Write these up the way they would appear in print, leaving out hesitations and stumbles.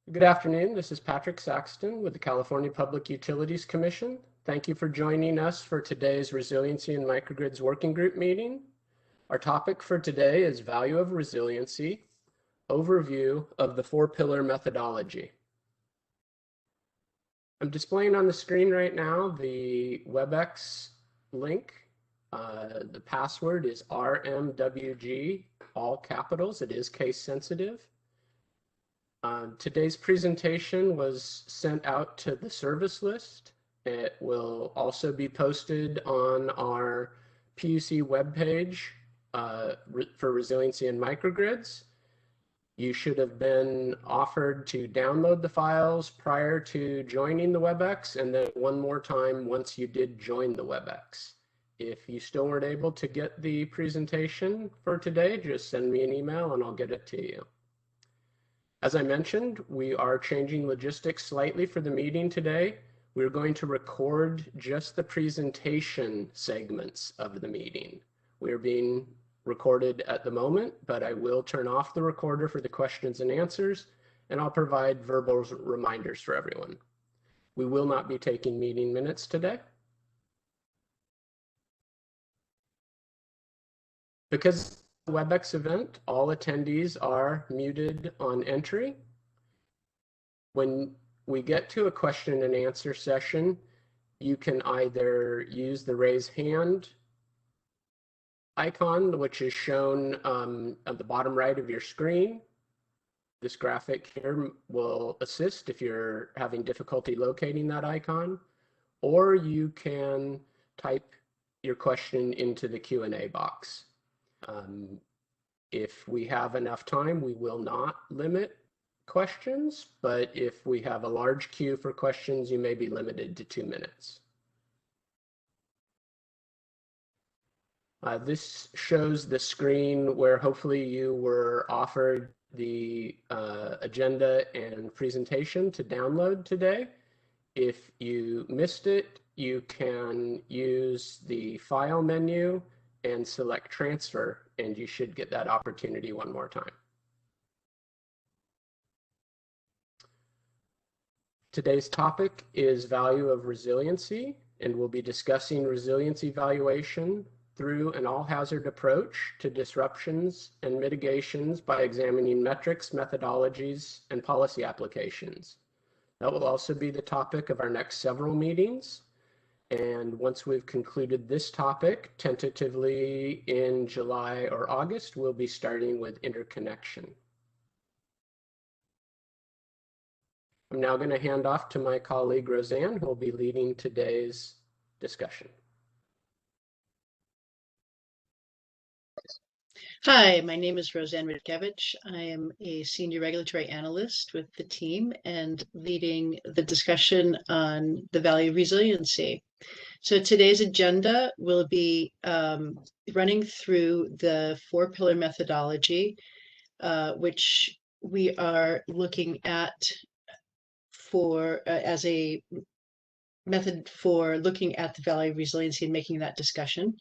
Good afternoon. This is Patrick Saxton with the California Public Utilities Commission. Thank you for joining us for today's Resiliency and Microgrids Working Group meeting. Our topic for today is Value of Resiliency, Overview of the Four-Pillar Methodology. I'm displaying on the screen right now the WebEx link. The password is RMWG, all capitals. It is case sensitive. Today's presentation was sent out to the service list. It will also be posted on our PUC webpage for Resiliency and Microgrids. You should have been offered to download the files prior to joining the WebEx, and then one more time once you did join the WebEx. If you still weren't able to get the presentation for today, just send me an email and I'll get it to you. As I mentioned, we are changing logistics slightly for the meeting today. We're going to record just the presentation segments of the meeting. We're being recorded at the moment, but I will turn off the recorder for the questions and answers, and I'll provide verbal reminders for everyone. We will not be taking meeting minutes today. Because WebEx event, all attendees are muted on entry. When we get to a question and answer session, you can either use the raise hand icon, which is shown at the bottom right of your screen. This graphic here will assist if you're having difficulty locating that icon, or you can type your question into the Q&A box. If we have enough time, we will not limit questions, but if we have a large queue for questions, you may be limited to 2 minutes. This shows the screen where hopefully you were offered the agenda and presentation to download today. If you missed it, you can use the file menu and select transfer, and you should get that opportunity one more time. Today's topic is value of resiliency, and we'll be discussing resiliency valuation through an all-hazard approach to disruptions and mitigations by examining metrics, methodologies, and policy applications. That will also be the topic of our next several meetings. And once we've concluded this topic, tentatively in July or August, we'll be starting with interconnection. I'm now going to hand off to my colleague, Roseanne, who will be leading today's discussion. Hi, my name is Roseanne Ridkevich. I am a senior regulatory analyst with the team and leading the discussion on the value of resiliency. So today's agenda will be running through the four-pillar methodology, which we are looking at as a method for looking at the value of resiliency and making that discussion.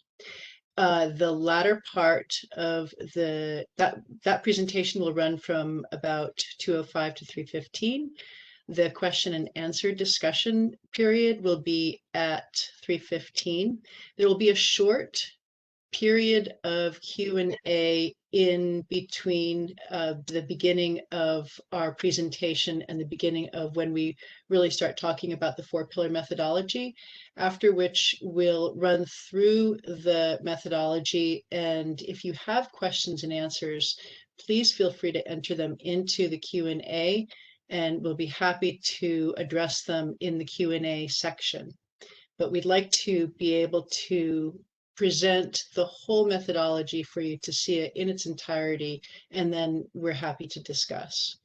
The latter part of that presentation will run from about 2:05 to 3:15. The question and answer discussion period will be at 3:15. There will be a short period of Q&A in between the beginning of our presentation and the beginning of when we really start talking about the four-pillar methodology, after which we'll run through the methodology. And if you have questions and answers, please feel free to enter them into the Q&A, and we'll be happy to address them in the Q&A section. But we'd like to be able to present the whole methodology for you to see it in its entirety, and then we're happy to discuss.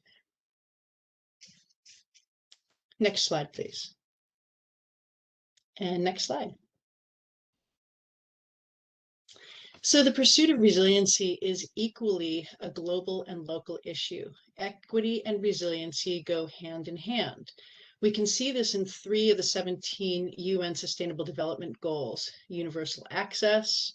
Next slide, please. And next slide. So the pursuit of resiliency is equally a global and local issue. Equity and resiliency go hand in hand. We can see this in 3 of the 17 UN Sustainable Development Goals: universal access,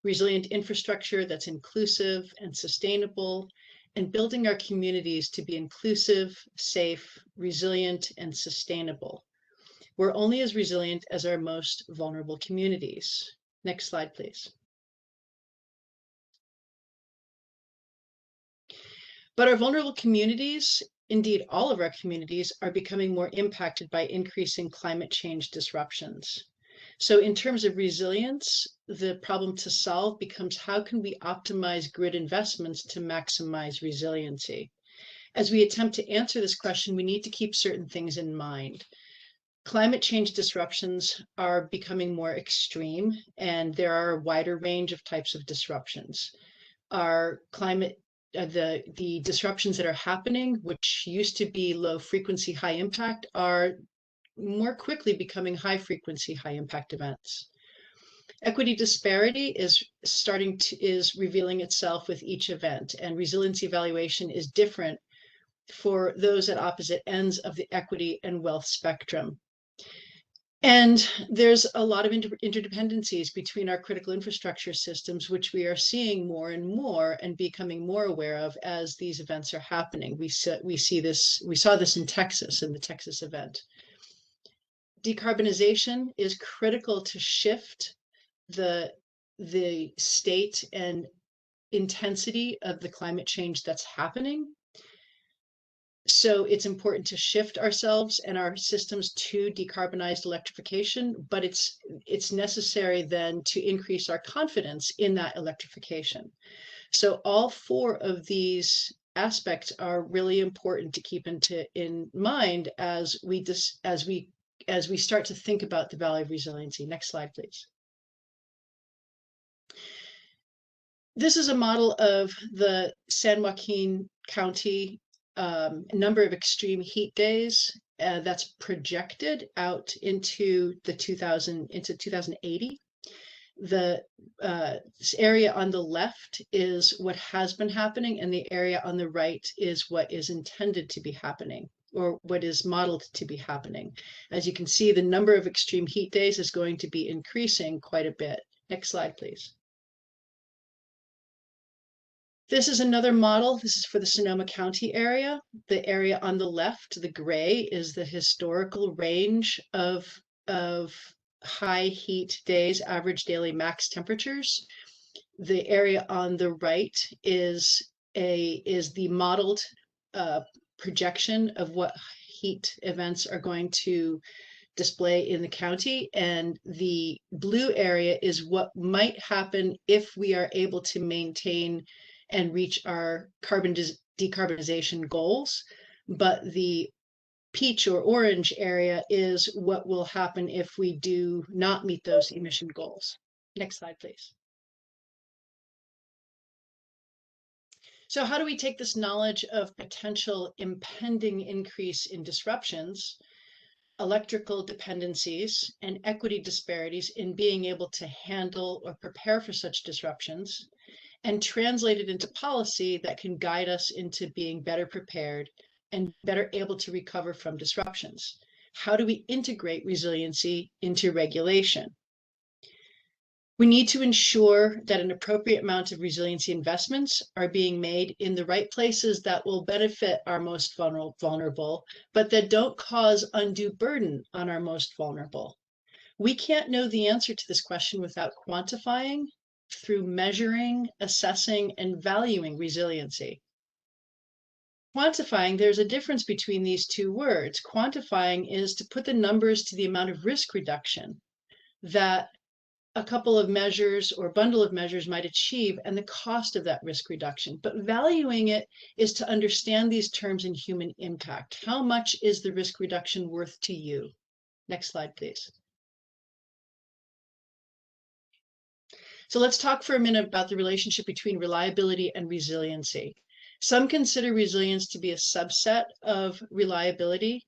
resilient infrastructure that's inclusive and sustainable, and building our communities to be inclusive, safe, resilient, and sustainable. We're only as resilient as our most vulnerable communities. Next slide, please. But our vulnerable communities, indeed all of our communities, are becoming more impacted by increasing climate change disruptions. So in terms of resilience, the problem to solve becomes how can we optimize grid investments to maximize resiliency? As we attempt to answer this question, we need to keep certain things in mind. Climate change disruptions are becoming more extreme, and there are a wider range of types of disruptions. Our climate the disruptions that are happening, which used to be low frequency, high impact, are more quickly becoming high frequency, high impact events. Equity disparity is revealing itself with each event, and resiliency evaluation is different for those at opposite ends of the equity and wealth spectrum. And there's a lot of interdependencies between our critical infrastructure systems, which we are seeing more and more and becoming more aware of as these events are happening. We saw this in Texas, in the Texas event. Decarbonization is critical to shift the state and intensity of the climate change that's happening. So it's important to shift ourselves and our systems to decarbonized electrification, but it's necessary then to increase our confidence in that electrification. So all four of these aspects are really important to keep in mind as we start to think about the value of resiliency. Next slide, please. This is a model of the San Joaquin County number of extreme heat days that's projected out into 2080. The area on the left is what has been happening, and the area on the right is what is intended to be happening, or what is modeled to be happening. As you can see, the number of extreme heat days is going to be increasing quite a bit. Next slide, please. This is another model. This is for the Sonoma County area. The area on the left, the gray, is the historical range of high heat days, average daily max temperatures. The area on the right is the modeled projection of what heat events are going to display in the county, and the blue area is what might happen if we are able to maintain and reach our carbon decarbonization goals. But the peach or orange area is what will happen if we do not meet those emission goals. Next slide, please. So how do we take this knowledge of potential impending increase in disruptions, electrical dependencies, and equity disparities in being able to handle or prepare for such disruptions, and translate it into policy that can guide us into being better prepared and better able to recover from disruptions? How do we integrate resiliency into regulation? We need to ensure that an appropriate amount of resiliency investments are being made in the right places that will benefit our most vulnerable, but that don't cause undue burden on our most vulnerable. We can't know the answer to this question without quantifying, through measuring, assessing, and valuing resiliency. Quantifying, there's a difference between these two words. Quantifying is to put the numbers to the amount of risk reduction that a couple of measures or bundle of measures might achieve and the cost of that risk reduction. But valuing it is to understand these terms in human impact. How much is the risk reduction worth to you? Next slide, please. So let's talk for a minute about the relationship between reliability and resiliency. Some consider resilience to be a subset of reliability,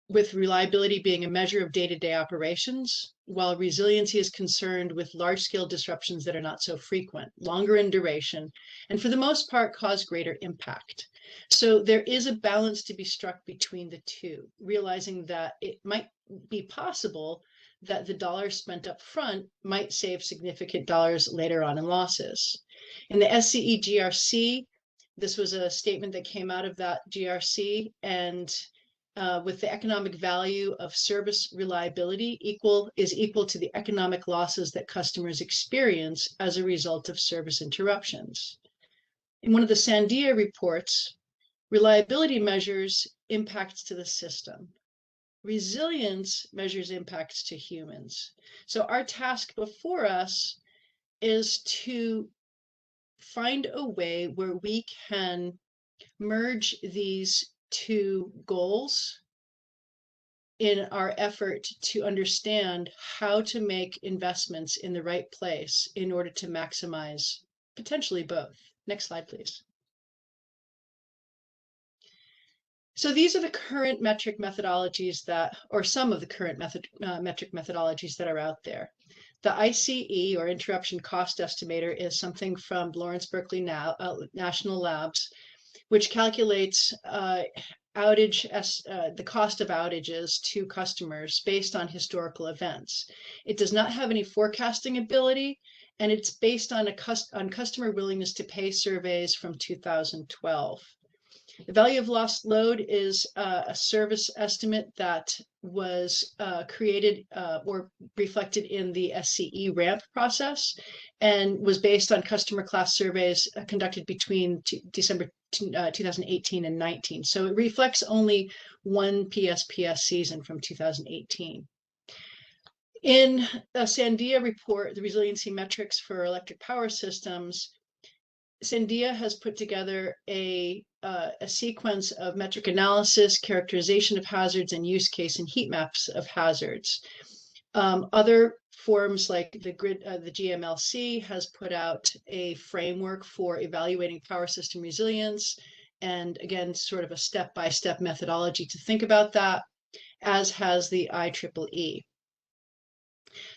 with reliability being a measure of day-to-day operations, while resiliency is concerned with large-scale disruptions that are not so frequent, longer in duration, and for the most part cause greater impact. So there is a balance to be struck between the two, realizing that it might be possible that the dollars spent up front might save significant dollars later on in losses. In the SCE GRC, This was a statement that came out of that GRC, and with the economic value of service reliability is equal to the economic losses that customers experience as a result of service interruptions. In one of the Sandia reports, reliability measures impacts to the system. Resilience measures impacts to humans. So our task before us is to find a way where we can merge these two goals in our effort to understand how to make investments in the right place in order to maximize potentially both. Next slide, please. So these are the current metric methodologies that, or some of the current metric methodologies that are out there. The ICE, or Interruption Cost Estimator, is something from Lawrence Berkeley National Labs, which calculates the cost of outages to customers based on historical events. It does not have any forecasting ability, and it's based on customer willingness to pay surveys from 2012. The value of lost load is a service estimate that was created or reflected in the SCE ramp process and was based on customer class surveys conducted between December 2018 and 19. So it reflects only one PSPS season from 2018. In a Sandia report, the resiliency metrics for electric power systems, Sandia has put together a sequence of metric analysis, characterization of hazards, and use case and heat maps of hazards. Other forums like the GMLC has put out a framework for evaluating power system resilience, and again, sort of a step-by-step methodology to think about that, as has the IEEE.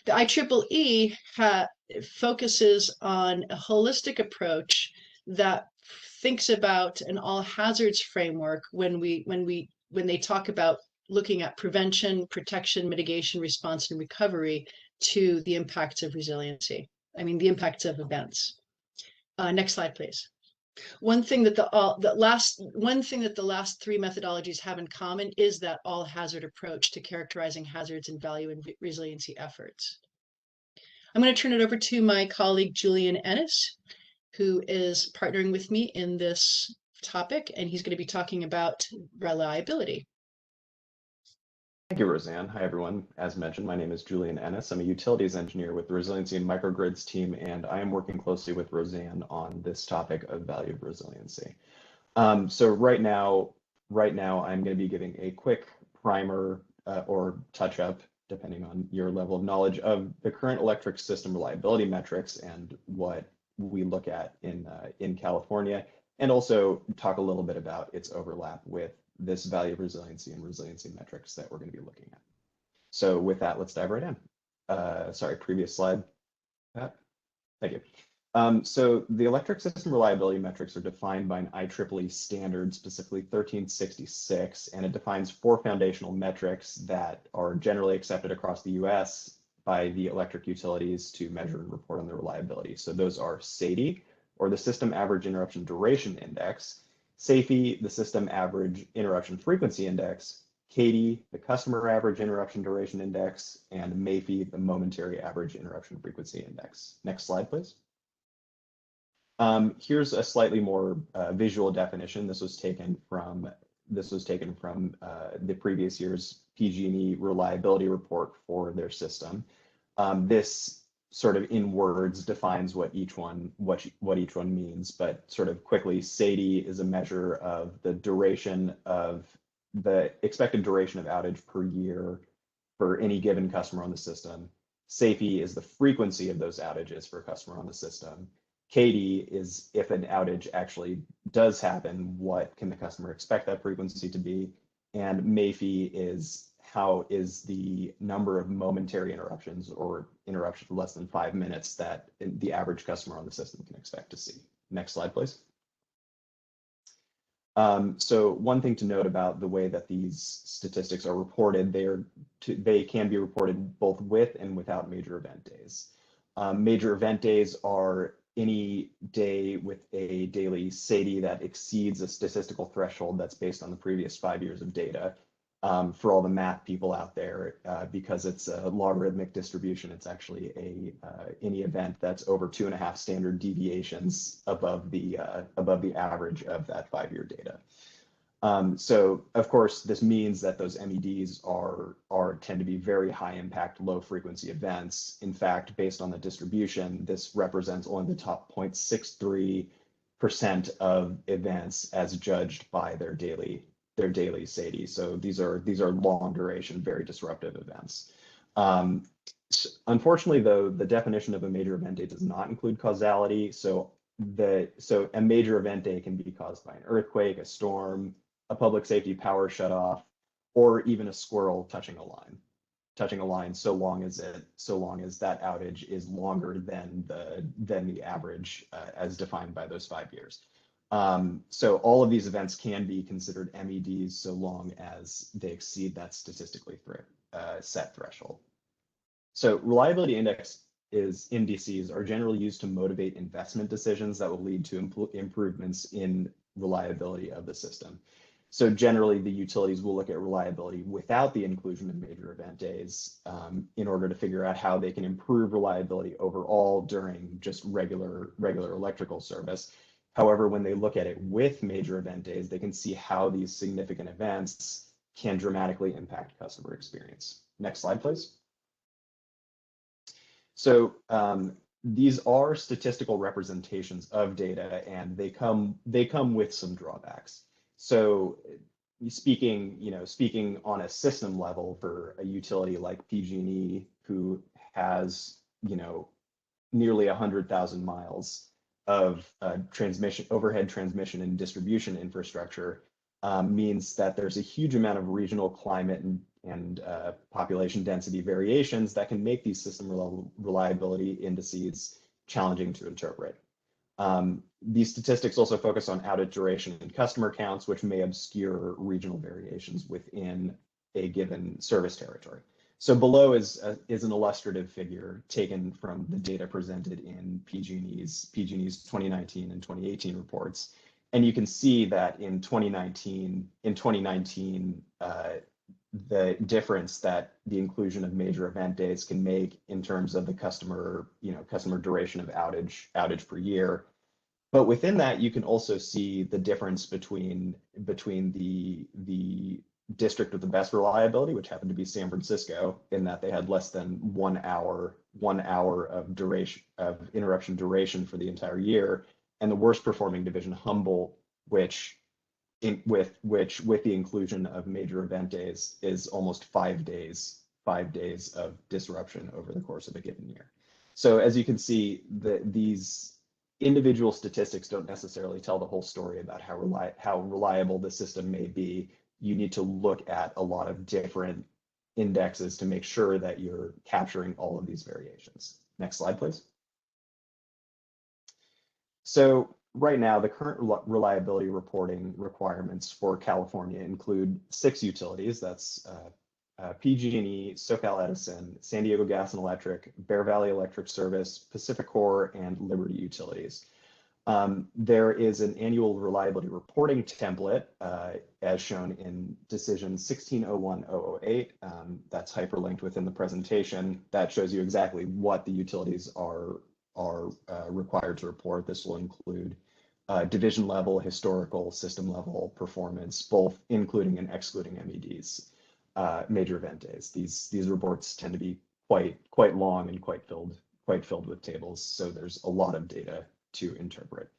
The IEEE focuses on a holistic approach that thinks about an all hazards framework when they talk about looking at prevention, protection, mitigation, response, and recovery to the impacts of resiliency. I mean, the impacts of events. Next slide, please. One thing that the last three methodologies have in common is that all hazard approach to characterizing hazards and value and resiliency efforts. I'm going to turn it over to my colleague, Julian Ennis, who is partnering with me in this topic, and he's going to be talking about reliability. Thank you, Roseanne. Hi, everyone. As mentioned, my name is Julian Ennis. I'm a utilities engineer with the Resiliency Microgrids team, and I am working closely with Roseanne on this topic of value of resiliency. So right now I'm going to be giving a quick primer or touch-up, depending on your level of knowledge, of the current electric system reliability metrics and what we look at in California, and also talk a little bit about its overlap with this value of resiliency and resiliency metrics that we're going to be looking at. So with that, let's dive right in. Sorry, previous slide. Thank you. So the electric system reliability metrics are defined by an IEEE standard, specifically 1366, and it defines 4 foundational metrics that are generally accepted across the US by the electric utilities to measure and report on their reliability. So those are SAIDI, or the System Average Interruption Duration Index, SAIFI, the System Average Interruption Frequency Index, CAIDI, the Customer Average Interruption Duration Index, and MAIFI, the Momentary Average Interruption Frequency Index. Next slide, please. Here's a slightly more visual definition. This was taken from the previous year's PG&E reliability report for their system. This sort of in words defines what each one means, but sort of quickly, SAIDI is a measure of the duration of the expected duration of outage per year for any given customer on the system. SAIFI is the frequency of those outages for a customer on the system. CAIDI is if an outage actually does happen, what can the customer expect that frequency to be? And MAIFI is how is the number of momentary interruptions or interruptions less than 5 minutes that the average customer on the system can expect to see. Next slide, please. So one thing to note about the way that these statistics are reported, they can be reported both with and without major event days. Major event days are any day with a daily SAIDI that exceeds a statistical threshold that's based on the previous 5 years of data. For all the math people out there, because it's a logarithmic distribution, it's actually any event that's over 2.5 standard deviations above the average of that 5-year data. So of course, this means that those MEDs tend to be very high impact, low frequency events. In fact, based on the distribution, this represents only the top 0.63% of events as judged by their daily SAIDI. So these are long duration, very disruptive events. Unfortunately, though, the definition of a major event day does not include causality. So a major event day can be caused by an earthquake, a storm, a public safety power shutoff, or even a squirrel touching a line, so long as that outage is longer than the average as defined by those 5 years. So all of these events can be considered MEDs so long as they exceed that statistically set threshold. So reliability indices are generally used to motivate investment decisions that will lead to improvements in reliability of the system. So generally, the utilities will look at reliability without the inclusion of major event days in order to figure out how they can improve reliability overall during just regular electrical service. However, when they look at it with major event days, they can see how these significant events can dramatically impact customer experience. Next slide, please. So these are statistical representations of data, and they come with some drawbacks. So speaking on a system level for a utility like PG&E, who has nearly 100,000 miles of overhead transmission and distribution infrastructure, means that there's a huge amount of regional climate and population density variations that can make these system reliability indices challenging to interpret. These statistics also focus on outage duration and customer counts, which may obscure regional variations within a given service territory. So below is an illustrative figure taken from the data presented in PG&E's 2019 and 2018 reports. And you can see that in 2019, the difference that the inclusion of major event days can make in terms of the customer duration of outage per year. But within that, you can also see the difference between the district with the best reliability, which happened to be San Francisco, in that they had less than 1 hour of interruption duration for the entire year, and the worst performing division, Humboldt, with the inclusion of major event days, is almost 5 days of disruption over the course of a given year. So as you can see, these individual statistics don't necessarily tell the whole story about how reliable the system may be. You need to look at a lot of different indexes to make sure that you're capturing all of these variations. Next slide, please. So right now, the current reliability reporting requirements for California include 6 utilities. That's PG&E, SoCal Edison, San Diego Gas and Electric, Bear Valley Electric Service, Pacificor, and Liberty Utilities. There is an annual reliability reporting template, as shown in decision 1601-008. That's hyperlinked within the presentation. That shows you exactly what the utilities are required to report. This will include division level, historical, system level performance, both including and excluding MEDs. Major event days. These reports tend to be quite long and quite filled with tables, so there's a lot of data to interpret.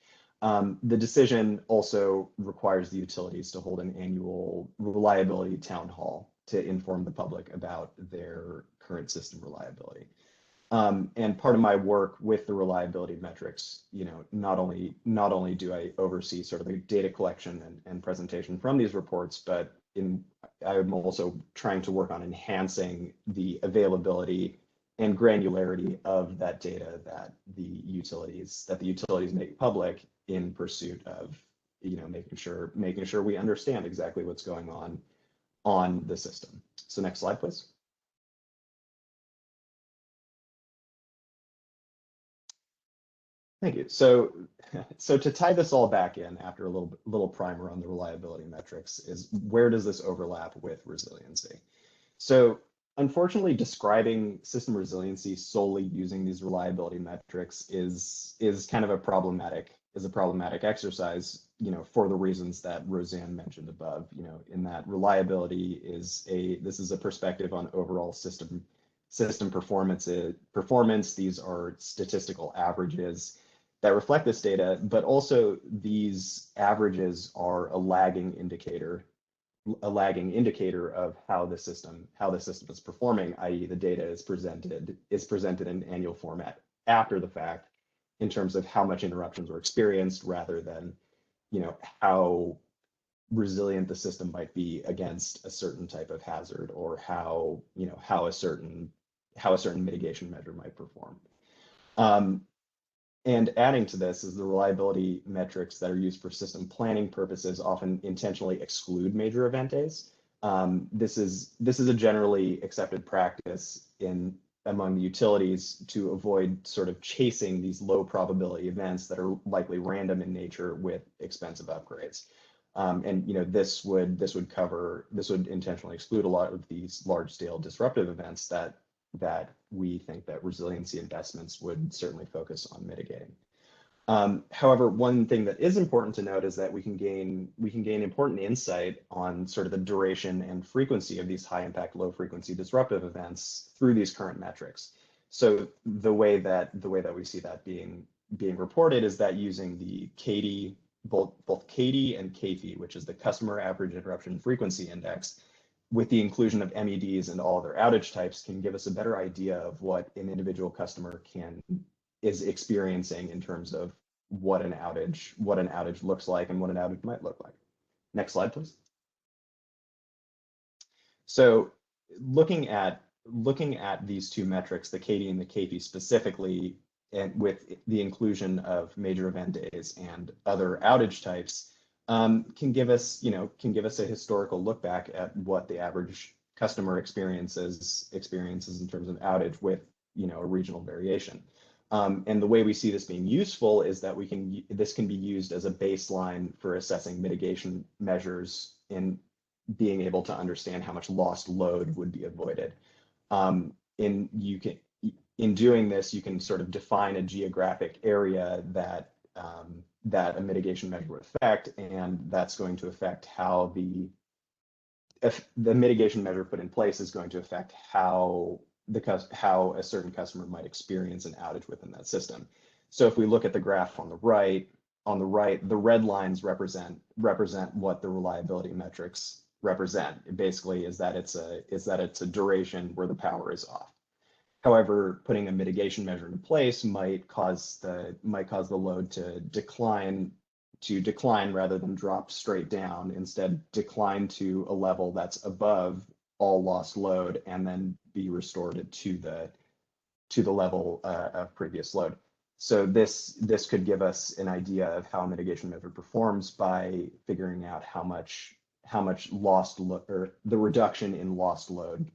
The decision also requires the utilities to hold an annual reliability town hall to inform the public about their current system reliability. And part of my work with the reliability metrics, not only do I oversee sort of the data collection and presentation from these reports, but I'm also trying to work on enhancing the availability and granularity of that data that the utilities make public in pursuit of making sure we understand exactly what's going on the system. So next slide, please. Thank you. So to tie this all back in after a little primer on the reliability metrics is where does this overlap with resiliency? So unfortunately, describing system resiliency solely using these reliability metrics is kind of a problematic exercise, for the reasons that Roseanne mentioned above, in that reliability is a perspective on overall system performance. These are statistical averages that reflect this data, but also these averages are a lagging indicator of how the system is performing, i.e. the data is presented in annual format after the fact in terms of how much interruptions were experienced rather than how resilient the system might be against a certain type of hazard or how a certain mitigation measure might perform. And adding to this is the reliability metrics that are used for system planning purposes often intentionally exclude major event days. This is a generally accepted practice among the utilities to avoid sort of chasing these low probability events that are likely random in nature with expensive upgrades. And this would intentionally exclude a lot of these large scale disruptive events that we think that resiliency investments would certainly focus on mitigating. However, one thing that is important to note is that we can gain important insight on sort of the duration and frequency of these high impact, low frequency disruptive events through these current metrics. So the way that we see that being reported is that using the CAIDI, both CAIDI and CAFI, which is the Customer Average Interruption Frequency Index, with the inclusion of MEDs and all other outage types, can give us a better idea of what an individual customer is experiencing in terms of what an outage looks like and what an outage might look like. Next slide, please. So looking at these two metrics, the CAIDI and the CAFI specifically, and with the inclusion of major event days and other outage types, can give us a historical look back at what the average customer experiences in terms of outage with a regional variation. And the way we see this being useful is that this can be used as a baseline for assessing mitigation measures in being able to understand how much lost load would be avoided. In doing this, you can sort of define a geographic area that a mitigation measure would affect, and that's going to affect how the mitigation measure put in place is going to affect how a certain customer might experience an outage within that system. So if we look at the graph on the right, the red lines represent what the reliability metrics represent. It basically is that it's a duration where the power is off. However, putting a mitigation measure into place might cause the load to decline rather than drop straight down. Instead, decline to a level that's above all lost load and then be restored to the level of previous load. So this could give us an idea of how a mitigation measure performs by figuring out how much lost load, or the reduction in lost load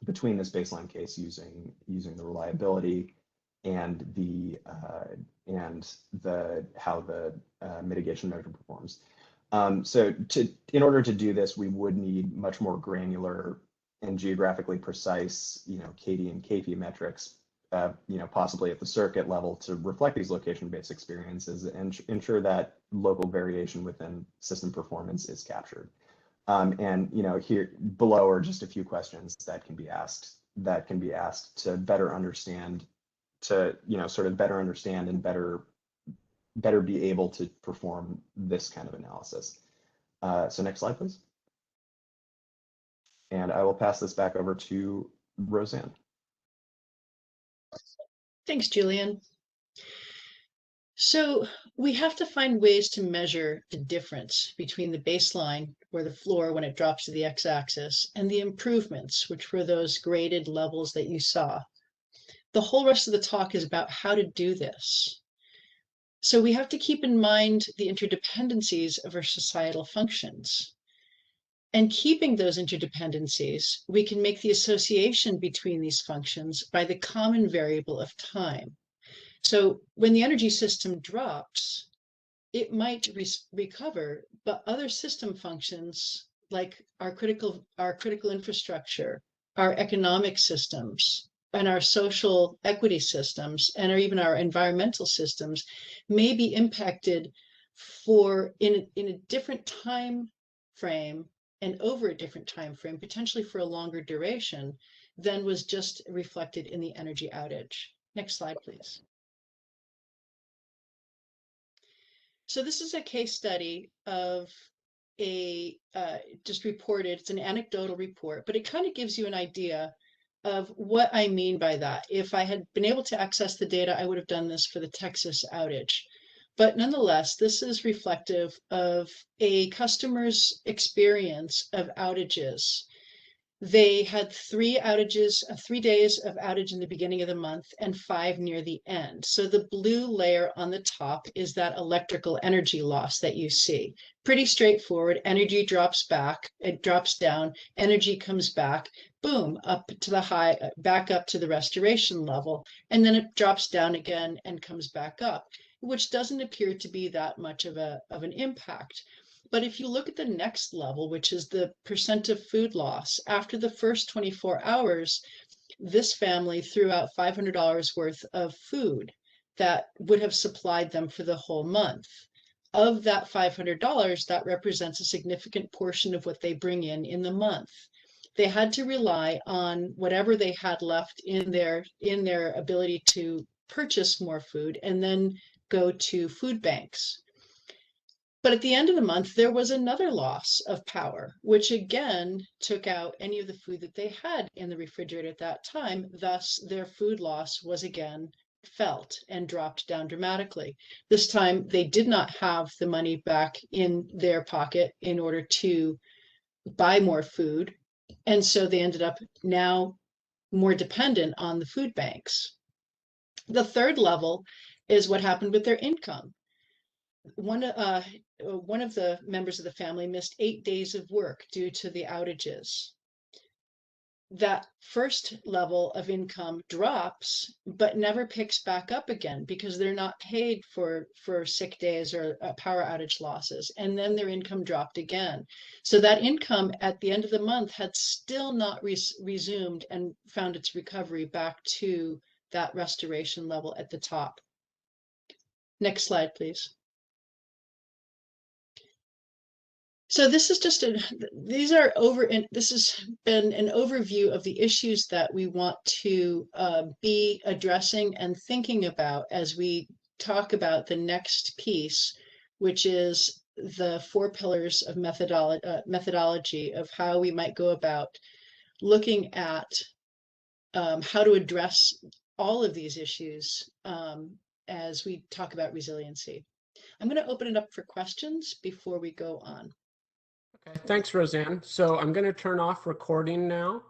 between this baseline case using the reliability and how the mitigation measure performs. So in order to do this, we would need much more granular and geographically precise, CAIDI and CAFI metrics, possibly at the circuit level to reflect these location-based experiences and ensure that local variation within system performance is captured. And here below are just a few questions that can be asked to better understand, and better be able to perform this kind of analysis. So next slide, please. And I will pass this back over to Roseanne. Thanks, Julian. So we have to find ways to measure the difference between the baseline, or the floor when it drops to the x-axis, and the improvements, which were those graded levels that you saw. The whole rest of the talk is about how to do this. So we have to keep in mind the interdependencies of our societal functions. And keeping those interdependencies, we can make the association between these functions by the common variable of time. So when the energy system drops, it might recover, but other system functions like our critical infrastructure, our economic systems, and our social equity systems, and even our environmental systems may be impacted in a different time frame and over a different time frame, potentially for a longer duration than was just reflected in the energy outage. Next slide, please. So this is a case study of a just reported, it's an anecdotal report, but it kind of gives you an idea of what I mean by that. If I had been able to access the data, I would have done this for the Texas outage. But nonetheless, this is reflective of a customer's experience of outages. They had 3 outages, 3 days of outage in the beginning of the month and 5 near the end. So the blue layer on the top is that electrical energy loss that you see. Pretty straightforward. Energy drops back, it drops down, energy comes back, boom, up to the high, back up to the restoration level, and then it drops down again and comes back up, which doesn't appear to be that much of an impact. But if you look at the next level, which is the percent of food loss, after the first 24 hours, this family threw out $500 worth of food that would have supplied them for the whole month. Of that $500, that represents a significant portion of what they bring in the month. They had to rely on whatever they had left in their ability to purchase more food and then go to food banks. But at the end of the month, there was another loss of power, which again took out any of the food that they had in the refrigerator at that time. Thus, their food loss was again felt and dropped down dramatically. This time, they did not have the money back in their pocket in order to buy more food. And so they ended up now more dependent on the food banks. The third level is what happened with their income. One of the members of the family missed 8 days of work due to the outages. That first level of income drops, but never picks back up again because they're not paid for sick days or power outage losses. And then their income dropped again. So that income at the end of the month had still not resumed and found its recovery back to that restoration level at the top. Next slide, please. So this is just this has been an overview of the issues that we want to be addressing and thinking about as we talk about the next piece, which is the 4 pillars of methodology of how we might go about looking at how to address all of these issues as we talk about resiliency. I'm going to open it up for questions before we go on. Okay, thanks, Roseanne. So I'm going to turn off recording now.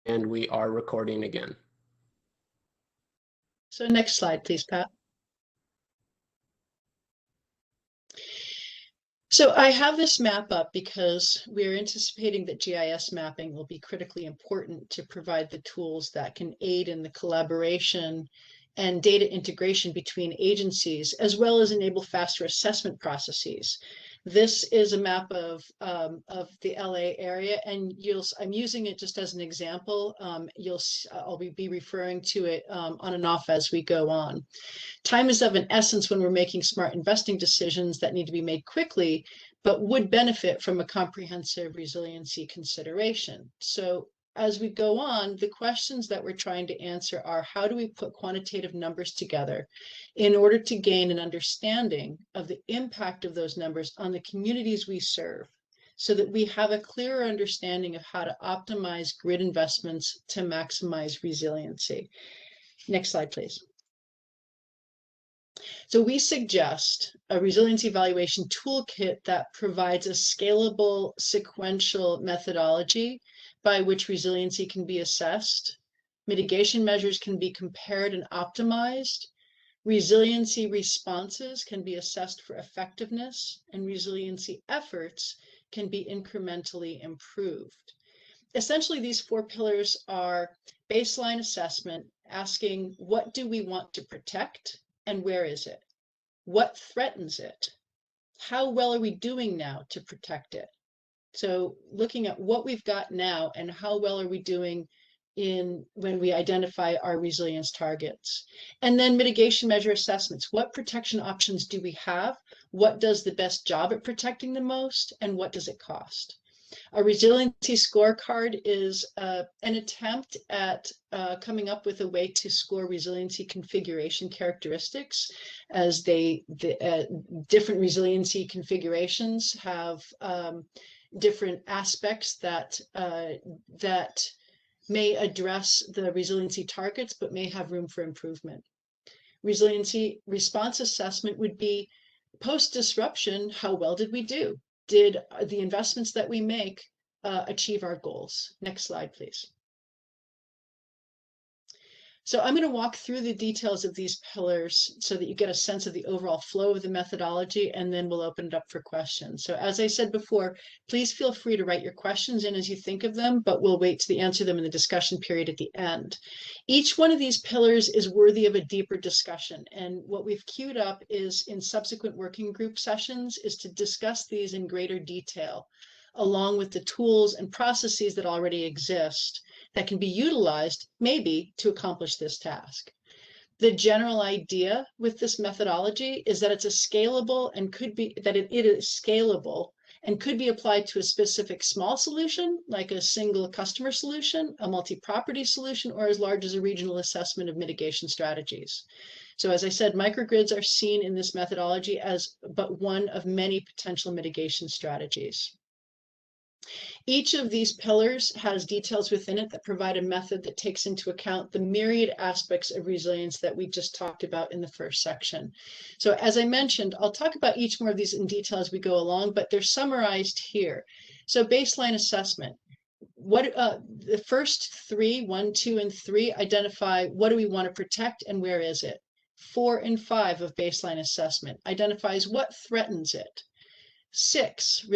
And we are recording again. So next slide, please, Pat. So I have this map up because we're anticipating that GIS mapping will be critically important to provide the tools that can aid in the collaboration and data integration between agencies, as well as enable faster assessment processes. This is a map of the LA area, and I'm using it just as an example. I'll be referring to it on and off as we go on. Time is of an essence when we're making smart investing decisions that need to be made quickly, but would benefit from a comprehensive resiliency consideration. So as we go on, the questions that we're trying to answer are, how do we put quantitative numbers together in order to gain an understanding of the impact of those numbers on the communities we serve, so that we have a clearer understanding of how to optimize grid investments to maximize resiliency. Next slide, please. So we suggest a resiliency evaluation toolkit that provides a scalable sequential methodology by which resiliency can be assessed, mitigation measures can be compared and optimized, resiliency responses can be assessed for effectiveness, and resiliency efforts can be incrementally improved. essentially these 4 pillars are baseline assessment, asking what do we want to protect and where is it? What threatens it? How well are we doing now to protect it? So looking at what we've got now and how well are we doing when we identify our resilience targets. And then mitigation measure assessments. What protection options do we have? What does the best job at protecting the most? And what does it cost? A resiliency scorecard is an attempt at coming up with a way to score resiliency configuration characteristics, as different resiliency configurations have different aspects that may address the resiliency targets, but may have room for improvement. Resiliency response assessment would be post-disruption, how well did we do? Did the investments that we make achieve our goals? Next slide, please. So I'm going to walk through the details of these pillars so that you get a sense of the overall flow of the methodology, and then we'll open it up for questions. So as I said before, please feel free to write your questions in as you think of them, but we'll wait to answer them in the discussion period at the end. Each one of these pillars is worthy of a deeper discussion, and what we've queued up is in subsequent working group sessions is to discuss these in greater detail, along with the tools and processes that already exist that can be utilized maybe to accomplish this task. The general idea with this methodology is that it's a scalable and it is scalable and could be applied to a specific small solution, like a single customer solution, a multi-property solution, or as large as a regional assessment of mitigation strategies. So as I said, microgrids are seen in this methodology as but one of many potential mitigation strategies. Each of these pillars has details within it that provide a method that takes into account the myriad aspects of resilience that we just talked about in the first section. So as I mentioned, I'll talk about each more of these in detail as we go along, but they're summarized here. So baseline assessment. The first 3, 1, 2, and 3 identify what do we want to protect and where is it. 4 and 5 of baseline assessment identifies what threatens it. 6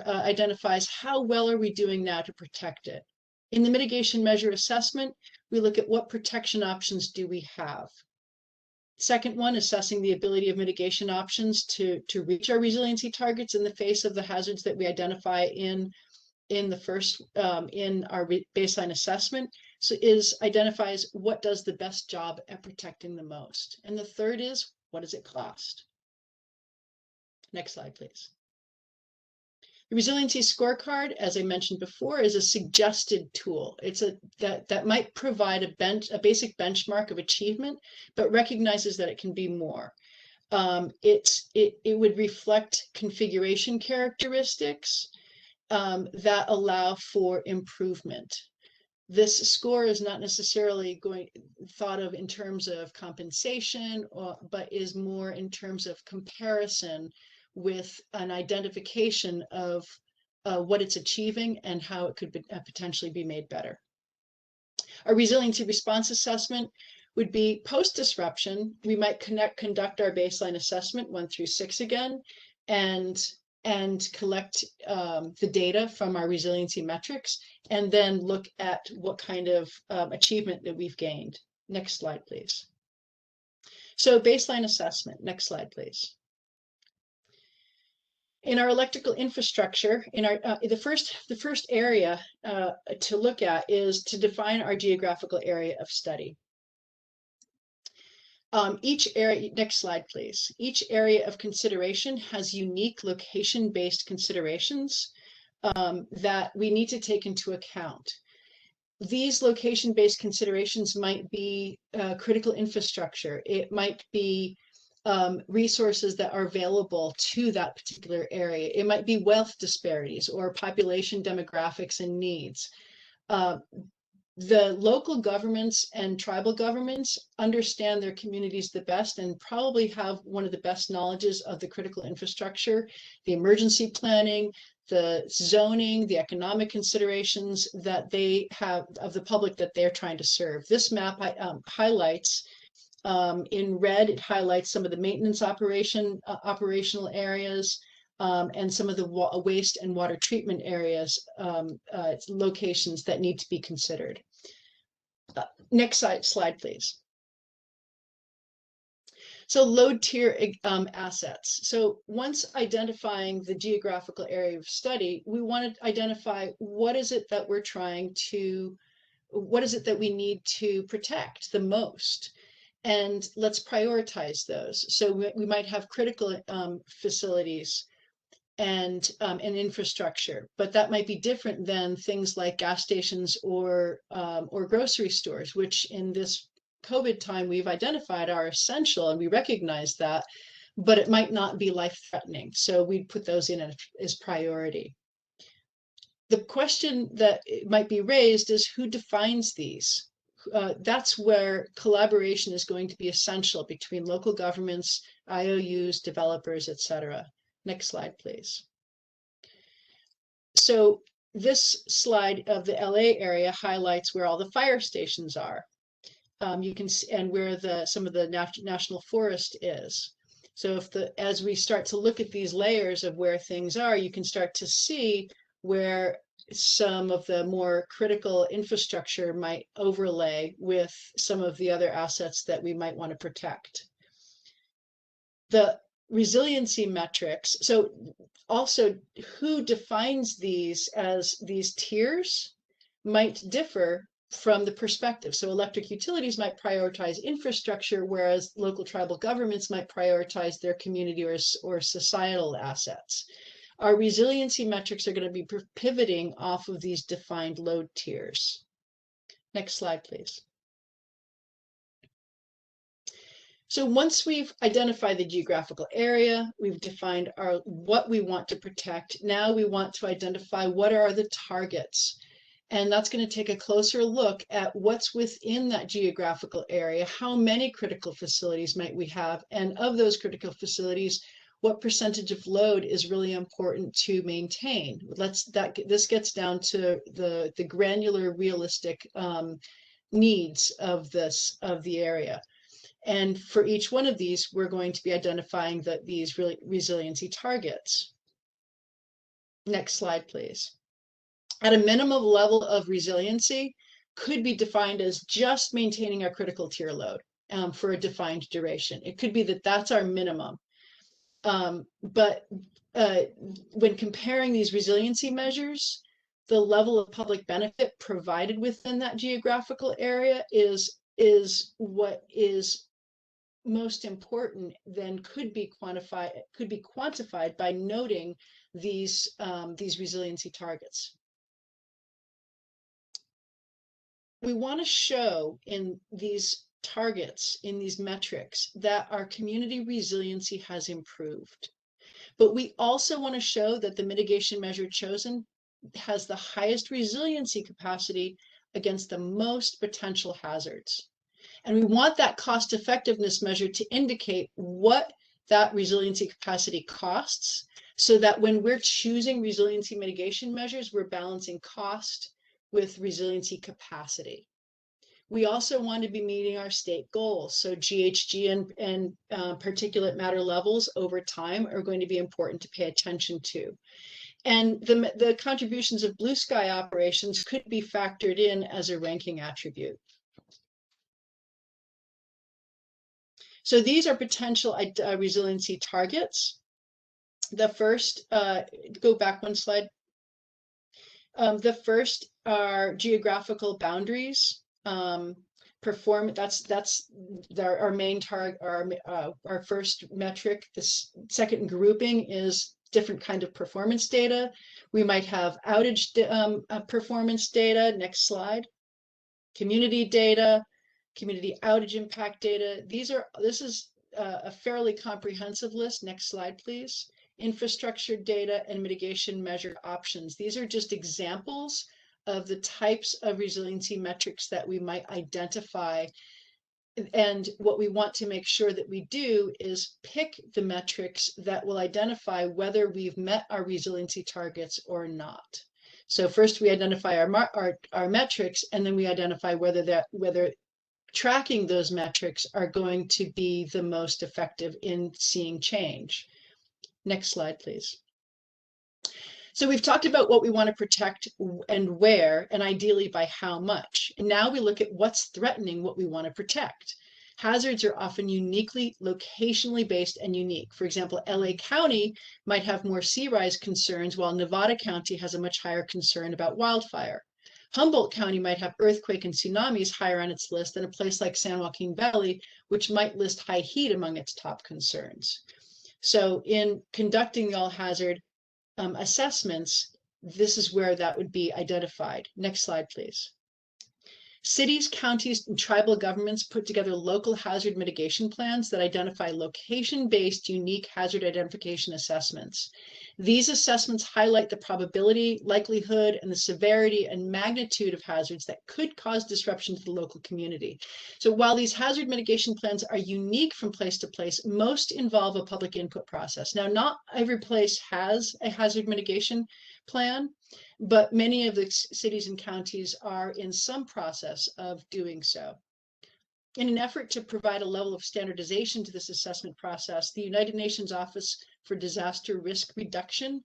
identifies how well are we doing now to protect it. In the mitigation measure assessment, we look at what protection options do we have. Second one, assessing the ability of mitigation options to reach our resiliency targets in the face of the hazards that we identify in our baseline assessment. So identifies what does the best job at protecting the most. And the third is, what does it cost? Next slide, please. The resiliency scorecard, as I mentioned before, is a suggested tool. It's that might provide a basic benchmark of achievement, but recognizes that it can be more. It would reflect configuration characteristics that allow for improvement. This score is not necessarily thought of in terms of compensation, but is more in terms of comparison with an identification of what it's achieving and how it could potentially be made better. A resiliency response assessment would be post-disruption. We might conduct our baseline assessment 1 through 6 again, and collect the data from our resiliency metrics, and then look at what kind of achievement that we've gained. Next slide, please. So baseline assessment. Next slide, please. In our electrical infrastructure, the first area to look at is to define our geographical area of study. Each area, next slide, please. Each area of consideration has unique location-based considerations that we need to take into account. These location-based considerations might be critical infrastructure. It might be resources that are available to that particular area. It might be wealth disparities or population demographics and needs. The local governments and tribal governments understand their communities the best and probably have one of the best knowledges of the critical infrastructure, the emergency planning, the zoning, the economic considerations that they have of the public that they're trying to serve. This map highlights, in red, it highlights some of the maintenance operational areas. and some of the waste and water treatment areas, locations that need to be considered. Next slide, please. So load tier assets. So once identifying the geographical area of study, we want to identify what is it that we're trying to, what is it that we need to protect the most? And let's prioritize those. So we might have critical facilities and infrastructure, but that might be different than things like gas stations or grocery stores, which in this COVID time we've identified are essential, and we recognize that, but it might not be life-threatening. So we'd put those in as priority. The question that might be raised is who defines these? That's where collaboration is going to be essential between local governments, IOUs, developers, etc. Next slide, please. So this slide of the LA area highlights where all the fire stations are. You can see, and where some of the national forest is. So as we start to look at these layers of where things are, you can start to see where some of the more critical infrastructure might overlay with some of the other assets that we might want to protect. The resiliency metrics. So also who defines these as these tiers might differ from the perspective. So electric utilities might prioritize infrastructure, whereas local tribal governments might prioritize their community or societal assets. Our resiliency metrics are going to be pivoting off of these defined load tiers. Next slide, please. So once we've identified the geographical area, we've defined what we want to protect. Now we want to identify what are the targets. And that's going to take a closer look at what's within that geographical area. How many critical facilities might we have? And of those critical facilities, what percentage of load is really important to maintain? This gets down to the granular, realistic needs of the area. And for each one of these, we're going to be identifying these resiliency targets. Next slide, please. At a minimum level of resiliency could be defined as just maintaining our critical tier load for a defined duration. It could be that that's our minimum. But when comparing these resiliency measures, the level of public benefit provided within that geographical area is what is most important, then could be quantified by noting these resiliency targets. We want to show in these targets, in these metrics, that our community resiliency has improved. But we also want to show that the mitigation measure chosen has the highest resiliency capacity against the most potential hazards. And we want that cost effectiveness measure to indicate what that resiliency capacity costs, so that when we're choosing resiliency mitigation measures, we're balancing cost with resiliency capacity. We also want to be meeting our state goals. So GHG and particulate matter levels over time are going to be important to pay attention to. And the contributions of blue sky operations could be factored in as a ranking attribute. So these are potential resiliency targets. The first, go back one slide. The first are geographical boundaries. That's our main target, our first metric. The second grouping is different kind of performance data. We might have outage performance data. Next slide. Community data, community outage impact data. This is a fairly comprehensive list. Next slide, please. Infrastructure data and mitigation measure options. These are just examples of the types of resiliency metrics that we might identify. And what we want to make sure that we do is pick the metrics that will identify whether we've met our resiliency targets or not. So first we identify our metrics, and then we identify whether tracking those metrics are going to be the most effective in seeing change. Next slide, please. So we've talked about what we want to protect and where, and ideally by how much. And now we look at what's threatening what we want to protect. Hazards are often uniquely locationally based and unique. For example, LA County might have more sea rise concerns, while Nevada County has a much higher concern about wildfire. Humboldt County might have earthquake and tsunamis higher on its list than a place like San Joaquin Valley, which might list high heat among its top concerns. So in conducting the all hazard assessments, this is where that would be identified. Next slide, please. Cities, counties, and tribal governments put together local hazard mitigation plans that identify location-based unique hazard identification assessments. These assessments highlight the probability, likelihood, and the severity and magnitude of hazards that could cause disruption to the local community. So while these hazard mitigation plans are unique from place to place, most involve a public input process. Now, not every place has a hazard mitigation plan, but many of the cities and counties are in some process of doing so. In an effort to provide a level of standardization to this assessment process, the United Nations Office for Disaster Risk Reduction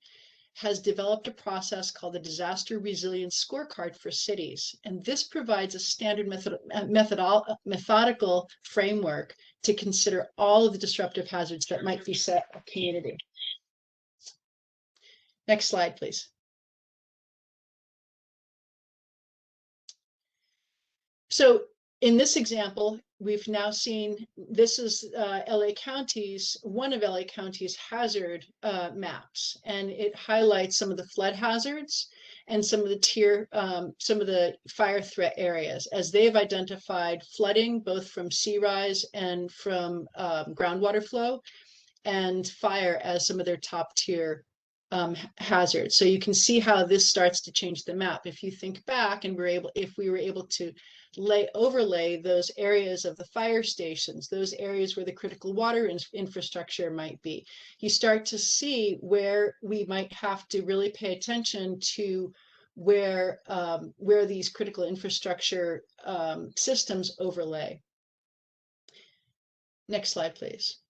has developed a process called the Disaster Resilience Scorecard for cities. And this provides a standard methodical framework to consider all of the disruptive hazards that might beset a community. Next slide, please. So in this example, we've now seen, this is LA County's, one of LA County's hazard maps, and it highlights some of the flood hazards and some of the fire threat areas, as they've identified flooding, both from sea rise and from groundwater flow, and fire as some of their top tier hazards. So you can see how this starts to change the map. If you think back and if we were able to overlay those areas of the fire stations, those areas where the critical water infrastructure might be, you start to see where we might have to really pay attention to where these critical infrastructure systems overlay. Next slide, please.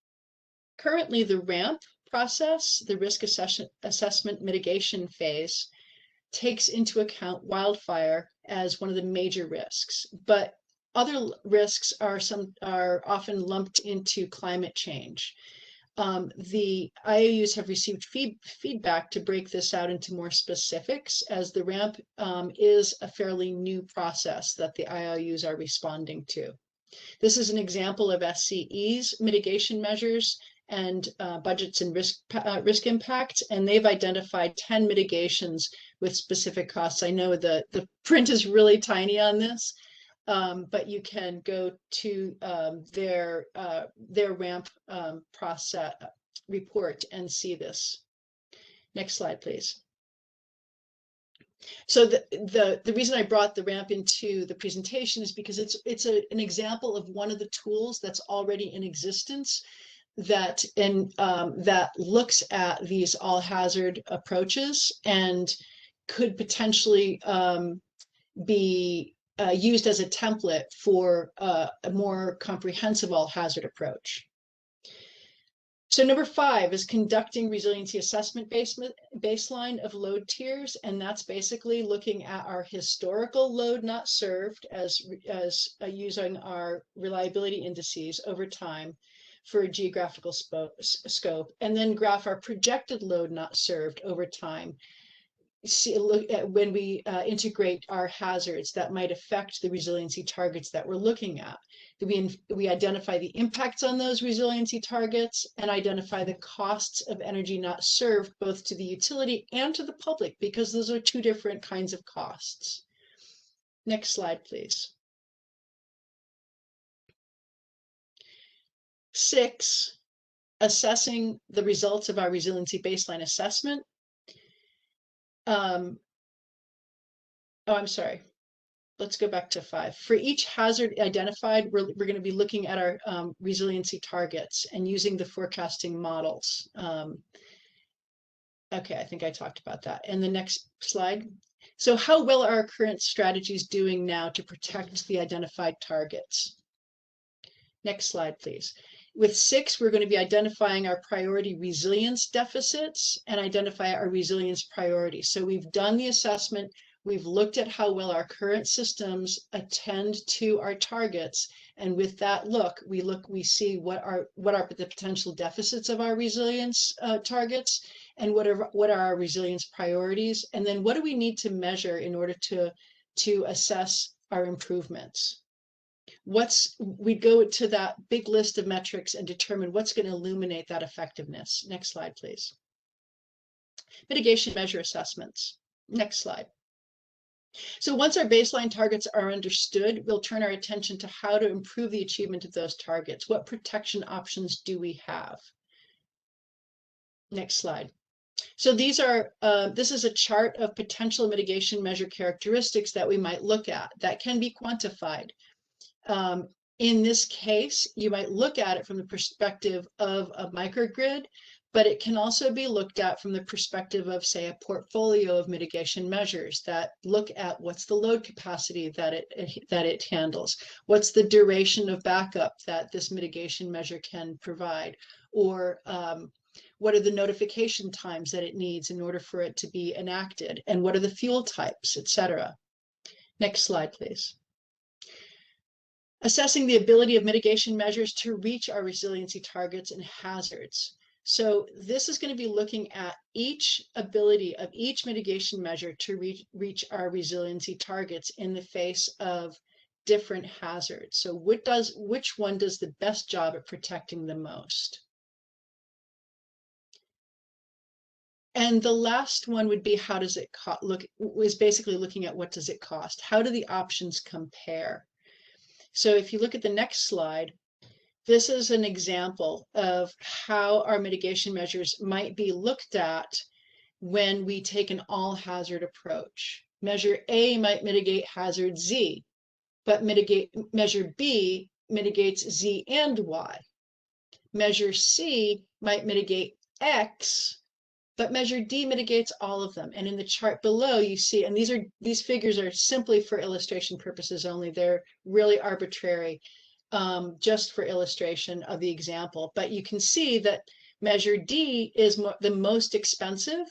Currently, the RAMP process, the risk assessment mitigation phase, takes into account wildfire as one of the major risks, but other risks are often lumped into climate change. The IOUs have received feedback to break this out into more specifics, as the RAMP is a fairly new process that the IOUs are responding to. This is an example of SCE's mitigation measures and budgets and risk impact, and they've identified 10 mitigations with specific costs. I know the print is really tiny on this, but you can go to their RAMP process report and see this. Next slide, please. So the reason I brought the RAMP into the presentation is because it's an example of one of the tools that's already in existence that looks at these all hazard approaches and could potentially be used as a template for a more comprehensive all hazard approach. So number 5 is conducting resiliency assessment baseline of load tiers, and that's basically looking at our historical load not served as using our reliability indices over time for a geographical scope, and then graph our projected load not served over time. Look at when we integrate our hazards that might affect the resiliency targets that we're looking at. We identify the impacts on those resiliency targets and identify the costs of energy not served, both to the utility and to the public, because those are two different kinds of costs. Next slide, please. 6, assessing the results of our resiliency baseline assessment. Oh, I'm sorry. Let's go back to 5. For each hazard identified, we're going to be looking at our resiliency targets and using the forecasting models. Okay, I think I talked about that. And the next slide. So how well are our current strategies doing now to protect the identified targets? Next slide, please. With 6, we're going to be identifying our priority resilience deficits and identify our resilience priorities. So we've done the assessment. We've looked at how well our current systems attend to our targets. And with that we see what are the potential deficits of our resilience targets, and what are our resilience priorities. And then what do we need to measure in order to assess our improvements? We go to that big list of metrics and determine what's going to illuminate that effectiveness. Next slide, please. Mitigation measure assessments. Next slide. So once our baseline targets are understood, we'll turn our attention to how to improve the achievement of those targets. What protection options do we have? Next slide. So these are, this is a chart of potential mitigation measure characteristics that we might look at that can be quantified. In this case, you might look at it from the perspective of a microgrid, but it can also be looked at from the perspective of, say, a portfolio of mitigation measures that look at what's the load capacity that it handles, what's the duration of backup that this mitigation measure can provide, or what are the notification times that it needs in order for it to be enacted, and what are the fuel types, etc. Next slide, please. Assessing the ability of mitigation measures to reach our resiliency targets and hazards. So this is going to be looking at each ability of each mitigation measure to reach our resiliency targets in the face of different hazards. So which one does the best job at protecting the most? And the last one would be, how does it is basically looking at what does it cost? How do the options compare? So if you look at the next slide, this is an example of how our mitigation measures might be looked at when we take an all hazard approach. Measure A might mitigate hazard Z, but measure B mitigates Z and Y. Measure C might mitigate X, but measure D mitigates all of them. And in the chart below, you see, and these figures are simply for illustration purposes only. They're really arbitrary, just for illustration of the example. But you can see that measure D is the most expensive,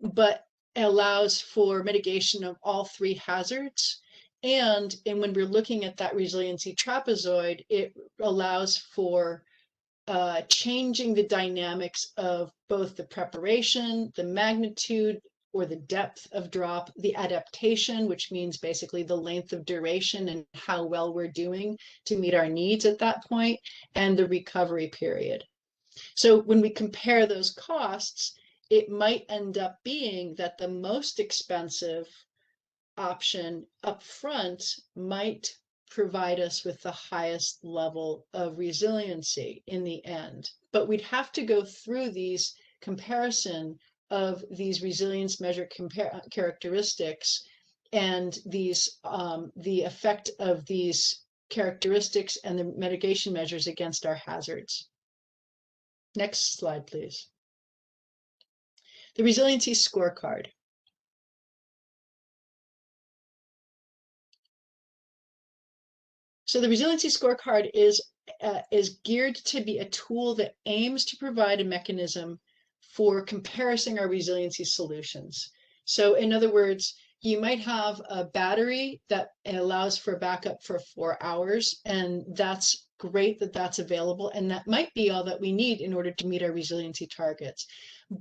but allows for mitigation of all 3 hazards. And when we're looking at that resiliency trapezoid, it allows for changing the dynamics of both the preparation, the magnitude or the depth of drop, the adaptation, which means basically the length of duration and how well we're doing to meet our needs at that point, and the recovery period. So when we compare those costs, it might end up being that the most expensive option up front might provide us with the highest level of resiliency in the end. But we'd have to go through these comparison of these resilience measure characteristics and these the effect of these characteristics and the mitigation measures against our hazards. Next slide, please. The resiliency scorecard. So the resiliency scorecard is geared to be a tool that aims to provide a mechanism for comparing our resiliency solutions. So in other words, you might have a battery that allows for backup for 4 hours, and that's great that that's available, and that might be all that we need in order to meet our resiliency targets.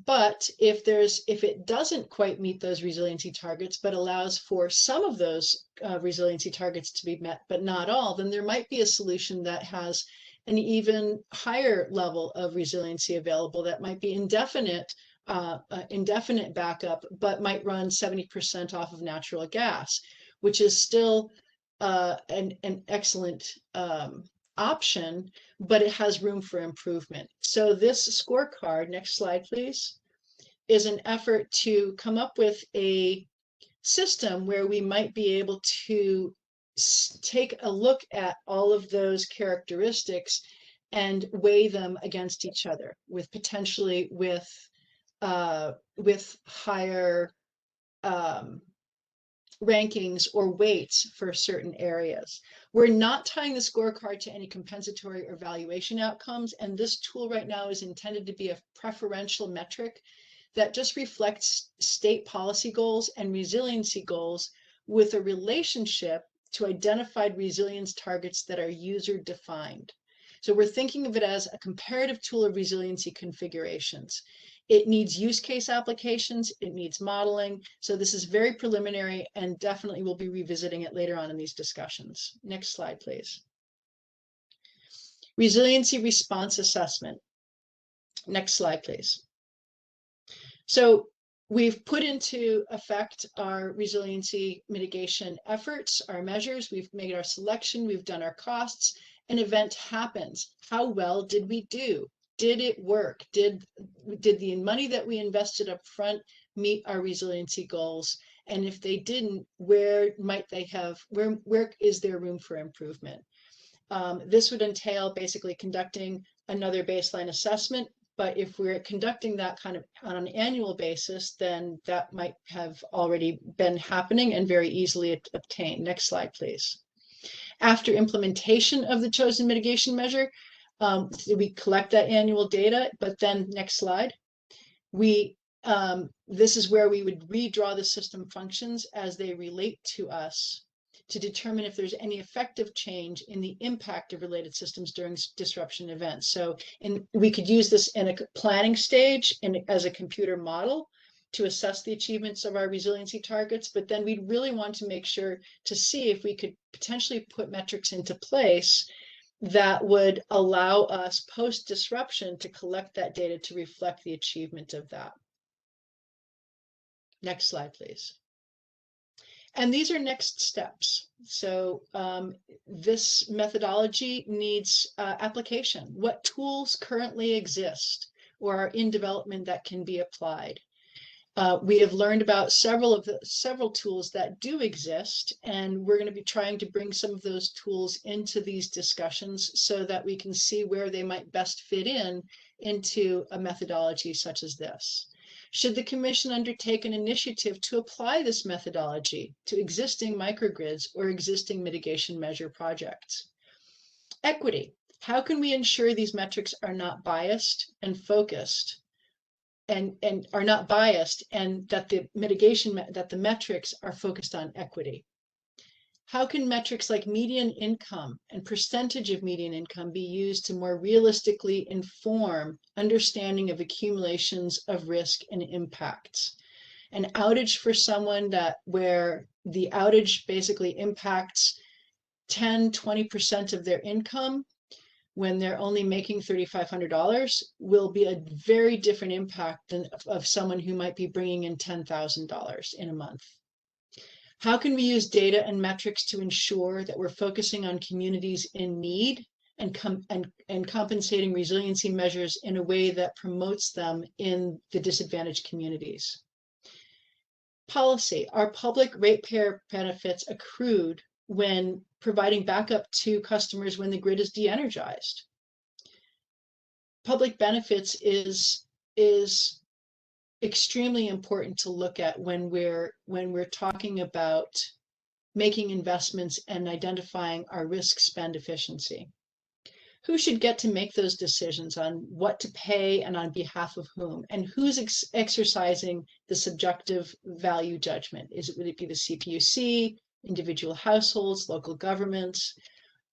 But if it doesn't quite meet those resiliency targets, but allows for some of those resiliency targets to be met, but not all, then there might be a solution that has an even higher level of resiliency available that might be indefinite backup, but might run 70% off of natural gas, which is still an excellent option, but it has room for improvement. So this scorecard, next slide, please, is an effort to come up with a system where we might be able to take a look at all of those characteristics and weigh them against each other with potentially with higher rankings or weights for certain areas. We're not tying the scorecard to any compensatory or valuation outcomes, and this tool right now is intended to be a preferential metric that just reflects state policy goals and resiliency goals with a relationship to identified resilience targets that are user defined. So we're thinking of it as a comparative tool of resiliency configurations. It needs use case applications, it needs modeling. So this is very preliminary and definitely we'll be revisiting it later on in these discussions. Next slide, please. Resiliency response assessment. Next slide, please. So we've put into effect our resiliency mitigation efforts, our measures. We've made our selection, we've done our costs. An event happens. How well did we do? Did it work? Did the money that we invested up front meet our resiliency goals? And if they didn't, where might they have, where is there room for improvement? This would entail basically conducting another baseline assessment. But if we're conducting that kind of on an annual basis, then that might have already been happening and very easily obtained. Next slide, please. After implementation of the chosen mitigation measure, we collect that annual data, but then next slide, this is where we would redraw the system functions as they relate to us to determine if there's any effective change in the impact of related systems during disruption events. So we could use this in a planning stage and as a computer model to assess the achievements of our resiliency targets, but then we'd really want to make sure to see if we could potentially put metrics into place that would allow us post-disruption to collect that data to reflect the achievement of that. Next slide, please. And these are next steps. So this methodology needs application. What tools currently exist or are in development that can be applied? We have learned about several tools that do exist, and we're going to be trying to bring some of those tools into these discussions so that we can see where they might best fit into a methodology such as this. Should the Commission undertake an initiative to apply this methodology to existing microgrids or existing mitigation measure projects? Equity. How can we ensure these metrics are not biased and focused? And are not biased, and that the metrics are focused on equity. How can metrics like median income and percentage of median income be used to more realistically inform understanding of accumulations of risk and impacts? An outage for someone where the outage basically impacts 10–20% of their income when they're only making $3,500 will be a very different impact than of someone who might be bringing in $10,000 in a month. How can we use data and metrics to ensure that we're focusing on communities in need and compensating resiliency measures in a way that promotes them in the disadvantaged communities? Policy. Are public ratepayer benefits accrued when providing backup to customers when the grid is de-energized? Public benefits is extremely important to look at when we're talking about making investments and identifying our risk spend efficiency. Who should get to make those decisions on what to pay and on behalf of whom? And who's exercising the subjective value judgment? Would it be the CPUC, individual households, local governments,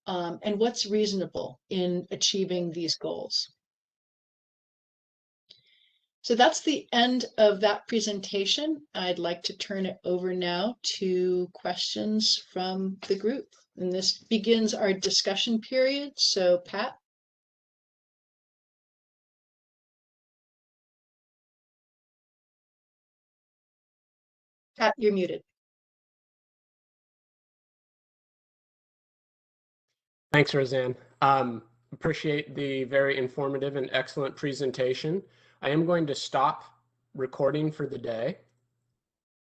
and what's reasonable in achieving these goals? So that's the end of that presentation. I'd like to turn it over now to questions from the group. And this begins our discussion period. So Pat. Pat, you're muted. Thanks, Roseanne. Appreciate the very informative and excellent presentation. I am going to stop recording for the day.